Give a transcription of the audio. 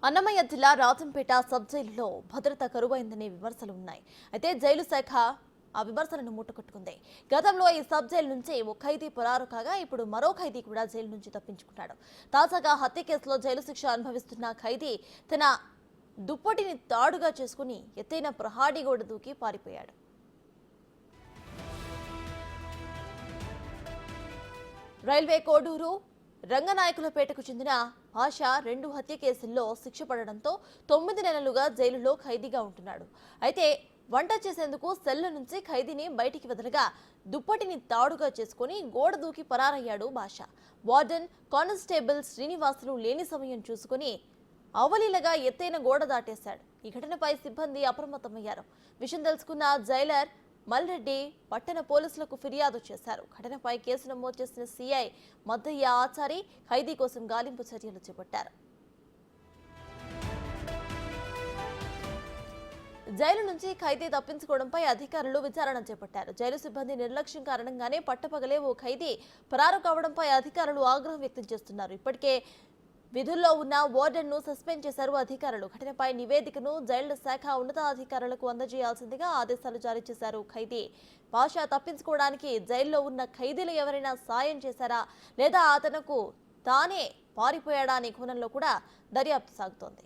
అన్నమయ్య జిల్లా రాజంపేట సబ్ జైలులో భద్రత కరువైందనే విమర్శలు ఉన్నాయి. అయితే జైలు శాఖ ఆ విమర్శలను మూటకట్టుకుంది. గతంలో ఈ సబ్ జైలు నుంచి ఓ ఖైదీ పరారు కాగా ఇప్పుడు మరో ఖైదీ కూడా జైలు నుంచి తప్పించుకున్నాడు. తాజాగా హత్య కేసులో జైలు శిక్ష అనుభవిస్తున్న ఖైదీ తన దుప్పటిని తాడుగా చేసుకుని ఎత్తైన ప్రహారీ గోడ దూకి పారిపోయాడు. రైల్వే కోడూరు రంగనాయకులపేటకు చెందిన భాష 2 హత్య కేసుల్లో శిక్ష పడడంతో 9 నెలలుగా జైలులో ఖైదీగా ఉంటున్నాడు. అయితే వంట చేసేందుకు సెల్ నుంచి ఖైదీని బయటికి వదలగా దుప్పటిని తాడుగా చేసుకుని గోడ దూకి పరారయ్యాడు భాష. వార్డెన్ కానిస్టేబుల్ శ్రీనివాసులు లేని సమయం చూసుకుని అవలీలగా ఎత్తైన గోడ దాటేశాడు. ఈ ఘటనపై సిబ్బంది అప్రమత్తమయ్యారు. విషయం తెలుసుకున్న జైలర్ మల్రెడ్డి పట్టణ పోలీసులకు ఫిర్యాదు చేశారు. ఘటనపై కేసు నమోదు చేసిన సీఐ మద్దయ్య ఆచారి ఖైదీ కోసం గాలింపు చర్యలు చేపట్టారు. జైలు నుంచి ఖైదీ తప్పించుకోవడంపై అధికారులు విచారణ చేపట్టారు. జైలు సిబ్బంది నిర్లక్ష్యం కారణంగానే పట్టపగలే ఓ ఖైదీ పరారు కావడంపై అధికారులు ఆగ్రహం వ్యక్తం చేస్తున్నారు. ఇప్పటికే విధుల్లో ఉన్న వార్డెన్ను సస్పెండ్ చేశారు అధికారులు. ఘటనపై నివేదికను జైళ్ల శాఖ ఉన్నతాధికారులకు అందజేయాల్సిందిగా ఆదేశాలు జారీ చేశారు. ఖైదీ భాష తప్పించుకోవడానికి జైల్లో ఉన్న ఖైదీలు ఎవరైనా సాయం చేశారా లేదా అతనుకు తానే పారిపోయాడా అనే కోణంలో కూడా దర్యాప్తు సాగుతోంది.